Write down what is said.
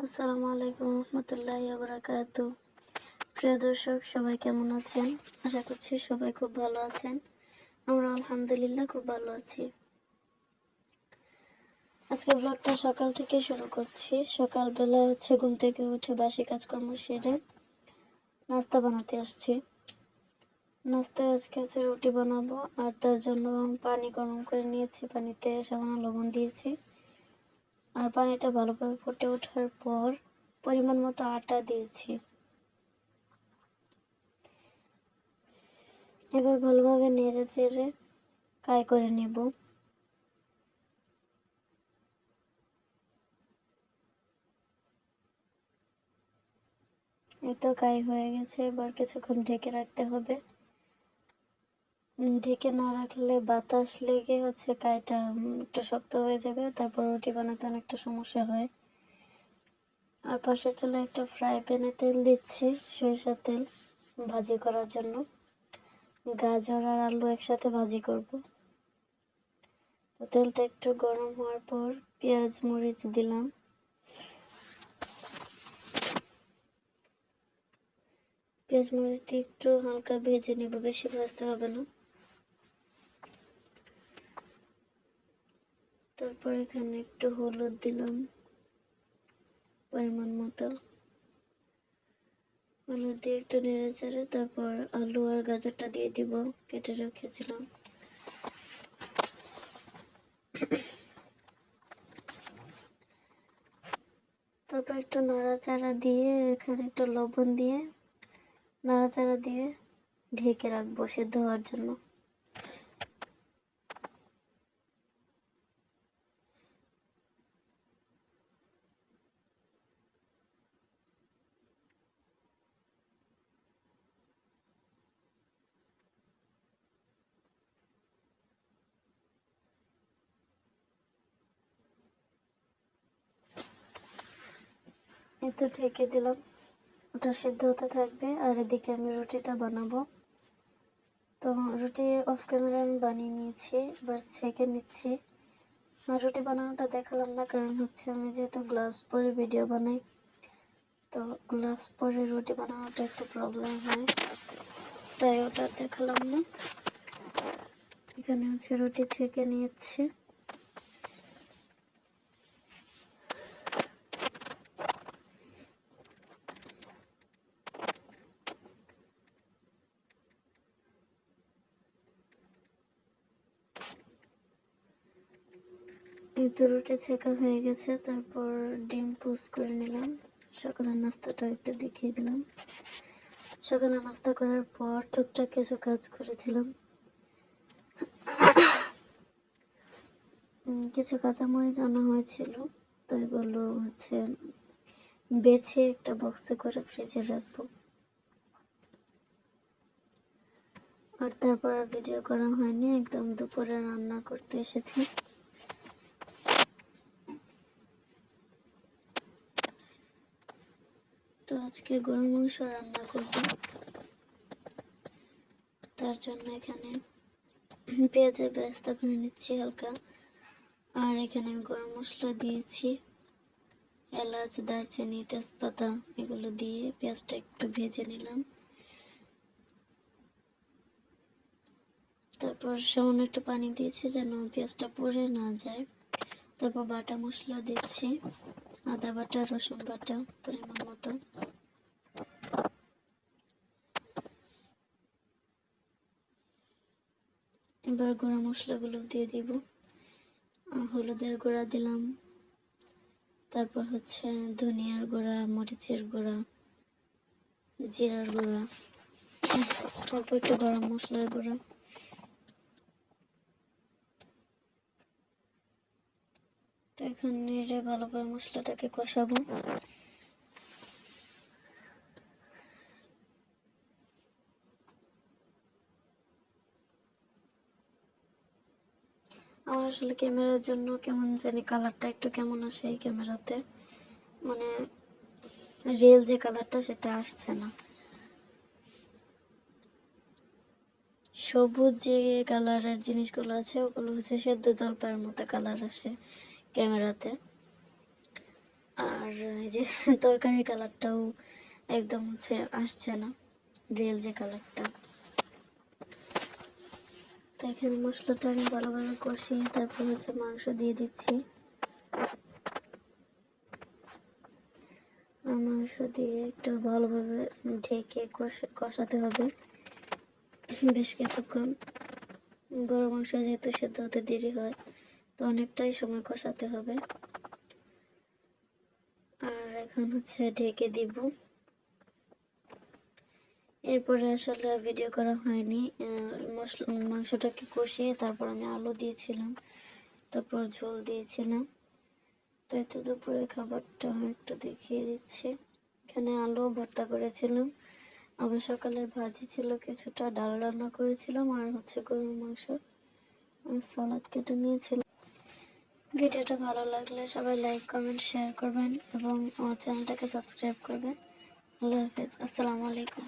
আসসালামু আলাইকুম রহমতুল্লাহি ওয়া বারাকাতু। প্রিয় দর্শক, সবাই কেমন আছেন? আশা করছি সবাই খুব ভালো আছেন। আমরা আলহামদুলিল্লাহ খুব ভালো আছি। আজকে ব্লগটা সকাল থেকে শুরু করছি। সকালবেলা ঘুম থেকে উঠে বাসি কাজকর্ম সেরে নাস্তা বানাতে আসছি। নাস্তায় আজকে রুটি বানাবো, আর তার জন্য পানি গরম করে নিয়েছি। পানিতে সামান্য লবণ দিয়েছি, আর পানিটা ভালোভাবে ফুটে ওঠার পর পরিমাণ মতো আটা দিয়েছি। এবার ভালোভাবে নেড়ে চেড়ে কাই করে নেব। এই তো কাই হয়ে গেছে। এবার কিছুক্ষণ ঢেকে রাখতে হবে। ঢেকে না রাখলে বাতাস লেগে কাইটা একটু শক্ত হয়ে যাবে, তারপর রুটি বানাতে অনেকটা সমস্যা হয়। আর পাশের চুলায় একটা ফ্রাই প্যানে তেল দিচ্ছি, সরিষার তেল, ভাজি করার জন্য। গাজর আর আলু একসাথে ভাজি করব। তো তেলটা একটু গরম হওয়ার পর পেঁয়াজ মরিচ দিলাম। পেঁয়াজ মরিচ দিয়ে একটু হালকা ভেজে নেব, বেশি ভাজতে হবে না। তারপর এখানে একটু হলুদ দিলাম পরিমাণ মতো। হলুদ দিয়ে একটু নেড়ে চেড়ে তারপর আলু আর গাজরটা দিয়ে দিব, কেটে রেখেছিলাম। তারপর একটু নাড়াচাড়া দিয়ে এখানে একটু লবণ দিয়ে নাড়াচাড়া দিয়ে ঢেকে রাখবো সেদ্ধ হওয়ার জন্য। এই তো ঢেকে দিলাম, ওটা সেদ্ধ হতে থাকবে। আর এদিকে আমি রুটিটা বানাবো। তো রুটি অফ ক্যামেরা আমি বানিয়ে নিয়েছি, এবার ছেঁকে নিচ্ছি। আর রুটি বানানোটা দেখালাম না, কারণ আমি যেহেতু গ্লাভস পরে ভিডিও বানাই, তো গ্লাভস পরে রুটি বানানোটা একটু প্রবলেম হয়, তাই ওটা দেখালাম না। এখানে রুটি ছেঁকে নিয়েছি। এই তো রুটি ছেঁকা হয়ে গেছে। তারপর ডিম পোস্ট করে নিলাম। সকালের নাস্তাটা একটু দেখিয়ে দিলাম। সকালে নাস্তা করার পর টুকটাক কিছু কাজ করেছিলাম। কিছু কাঁচামরিচ আনা হয়েছিল, তো এগুলো বেছে একটা বক্সে করে ফ্রিজে রাখবো। আর তারপর ভিডিও করা হয়নি, একদম দুপুরে রান্না করতে এসেছি। তো আজকে গরুর মাংস রান্না করব। তার জন্য এখানে পেঁয়াজের বেরেস্তা করে নিচ্ছি হালকা। আর এখানে আমি গরম মশলা দিয়েছি, এলাচ, দারচিনি, তেজপাতা, এগুলো দিয়ে পেঁয়াজটা একটু ভেজে নিলাম। তারপর সামান্য একটু পানি দিয়েছি যেন পেঁয়াজটা পুড়ে না যায়। তারপর বাটা মশলা দিচ্ছি, আদা বাটা, রসুন বাটা পরিমাণ মতো। এবার গুঁড়া মশলাগুলো দিয়ে দিব। হলুদের গুঁড়া দিলাম, তারপর ধনিয়ার গুঁড়া, মরিচের গুঁড়া, জিরার গুঁড়া, তারপর একটু গরম মশলার গুঁড়া। তো এখন নেড়ে ভালোভাবে মশলাটাকে কষাবো। আমার আসলে ক্যামেরার জন্য কেমন জানি কালারটা একটু কেমন আসে এই ক্যামেরাতে, মানে রিয়েল যে কালারটা সেটা আসছে না। সবুজ যে কালারের জিনিসগুলো আছে ওগুলো সেদ্ধ জলপাইয়ের মতো কালার আসে ক্যামেরাতে। আর এই যে তরকারির কালারটাও একদম হচ্ছে আসছে না, রিয়েল যে কালারটা। তো এখানে মশলাটা আমি ভালোভাবে কষিয়ে তারপর হচ্ছে মাংস দিয়ে দিচ্ছি। আর মাংস দিয়ে একটু ভালোভাবে ঢেকে কষাতে হবে বেশ কিছুক্ষণ। গরু মাংস যেহেতু সেদ্ধ হতে দেরি হয়, তো অনেকটাই সময় কষাতে হবে। আর এখন হচ্ছে ঢেকে দিব। এরপরে আসলে ভিডিও করা হয়নি, মাংসটাকে কষিয়ে তারপর আমি আলু দিয়েছিলাম, তারপর ঝোল দিয়েছিলাম। তো এত দুপুরের খাবারটা একটু দেখিয়ে দিচ্ছি। এখানে আলু ভর্তা করেছিলাম, আবার সকালের ভাজি ছিল কিছুটা, ডাল রান্না করেছিলাম, আর হচ্ছে গরুর মাংস আর সালাদ কেটে নিয়েছিলাম। ভিডিওটা ভালো লাগলে সবাই লাইক কমেন্ট শেয়ার করবেন এবং আমার চ্যানেলটাকে সাবস্ক্রাইব করবেন। আল্লাহ হাফেজ, আসসালামু আলাইকুম।